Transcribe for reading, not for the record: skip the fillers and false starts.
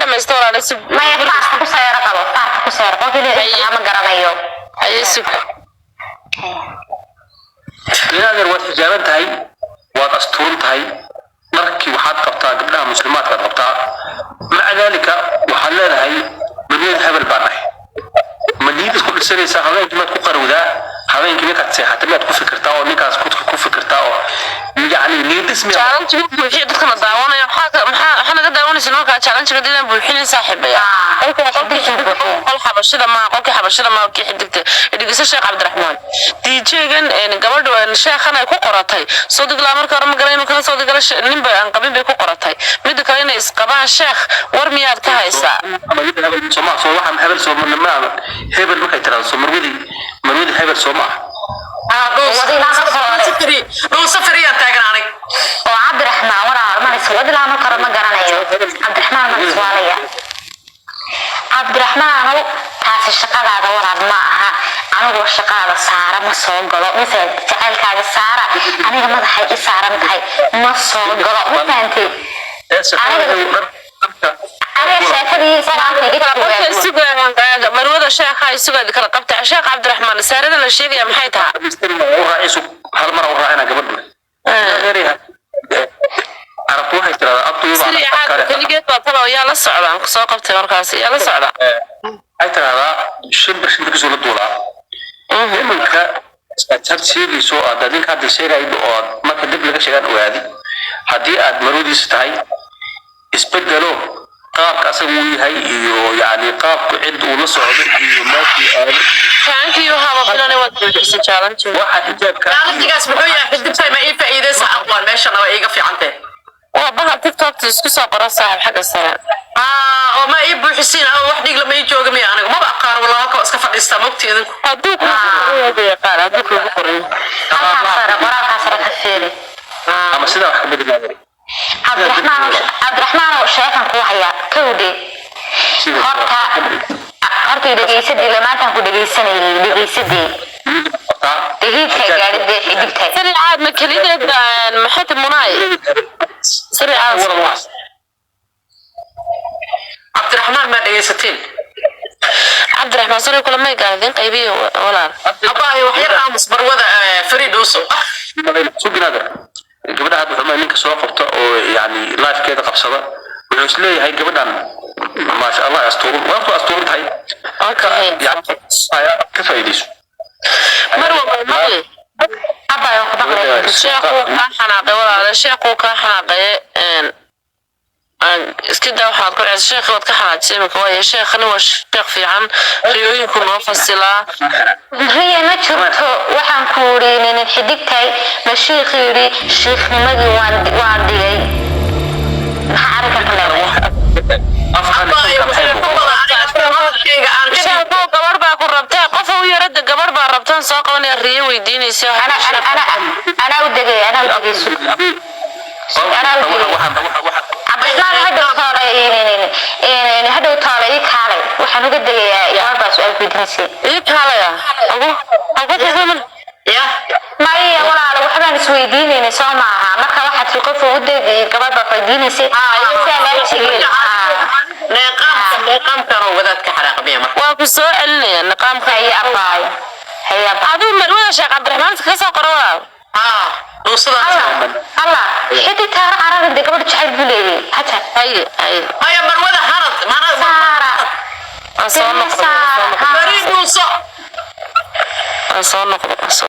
ما يستوى على سب ما يفعل كسير قبل فعل كسير قلت لي ما قرنيو أي سب هذا الوقت جابت هاي وأسطورت هاي مركي وحد قبطها قبلها مسلمات قبطها مع ذلك وحلال هاي من هبل بانح مدينة كل سنة ساعة كما تقول وذا هذين كم يكاد ساعة تبي تكون فكرتها ونكاس كنت فكرتها يعني نيت اسمه challenge buuxiyo dadkana daawanaya waxana ka daawanaysa marka challenge ka dilan buuxin saaxiibaya qol xabashada ma ki xidigta dhigisa Sheekh Cabdiraxmaan DJ-gan gabadha sheekhan ay ku qoratay soo digla marka hore ma garanayno kala soo digla nin baa aan qabin bay ku qoratay mid kale inay isqabaan sheekh war miyaad ka haysaa Soma soo waxaan hebel soo ma hebel markay tiraan soo marwadi hebel soo ma لو سفري تاجر عنك وعبد الرحمن ورا ما نسوى لا ما قرر ما قرنيو عبد الرحمن ما نسوى ليا عبد الرحمن هو تاس الشقة هذا ورا معها أنا هو الشقة هذا سارة ما صوب قلق مثل تعال كذا سارة أنا ما ضحي سارة ما ضحي ما صوب قلق مثل أنتي أنا شايفني سلام مروده sheekha isuga kala qabtay sheekh Cabdiraxmaan saarada la sheegay maxay tahay raiisu hal mar raacina gabadhu غيرها عرفت waxay tiraahdaa abtuuba kaligeed baa talo yaa la socdaan ku soo qabtay markaas yaa la socda ay tiraahdaa shin ka soo duulaa imanka tartiibi soo aadin ka disheegay oo marka dib laga sheegan ogaadi hadii aad marudiis tahay isbedelo qaabka asagu yahay iyo yaani qaabku cid uu la socdo iyo maaki aad thank you haba filan wad buuxisa challenge waxa xijaabka challenge-gaas wuxuu yahay xidibtay ma ii faa'iideysa aqoon meeshana way iga fiicantay waa baha TikTok isku soo qora saaxib xaga sare oo ma ii buuxisin oo wax dhig lama ii jooga ma aniga ma aqaan walaal ka iska fadhiista mogteedan haduu ku yaqaan haduu ku qorin qoraalkaas ka fiiri ama sida wax ka bedelayo عبد الرحمن وشيخان كو هيا كودي horta dhageysadii lamaantan ku dhageysadii dhigidka gaadhay xidibtay sari aad ma kalideed maxad munaay sari aad Cabdiraxmaan ma dhageysateen Cabdiraxmaan sari kula ma gaadin qaybiyo walaal abaayo wax yar aamus barwada Fariiduuso sugnada gabadha waxaa ninka soo qabta oo yaani live keeda qabsada wuxuu isleeyahay gabadhan ma sha Allah astuur tahay okay aya ka faa'iideyso marwa maqli abaayo ku dhaqay sheekhu ka xanaaqay walaal sheekhu ka xanaaqay iska daa waxaad ku cid sheekhu wad ka xanaaqay imika waa sheekhani waa sheekh fiican riyooyinku noo fasilaa riya ma jirto waxaan ku wariinin xidibtay ma sheekh yiri sheekhnimadii waan dhigay maxaa arka kale gabar baa ku rabtaa qof uu yarada gabar baa rabtaan soo qabanay riyo weydiinaysa ana u degay هذا طالع كاله وحنو قد يا بس الفيدنسي كاله أبو يا ما هي ولا على وحنا نسويدين نسوي معها ما كان واحد يقف ودي قبل بفيدينسي نقام كانوا وذات كحرق بيما وبسؤال نقام هي أباي هي أبو مروة شيخ عبد الرحمن كيسا قروا دوصل الله حتى ترى عرب دي قبل تشعل بلي حتى هي مروة هرط سارة فريد دوصل أصلا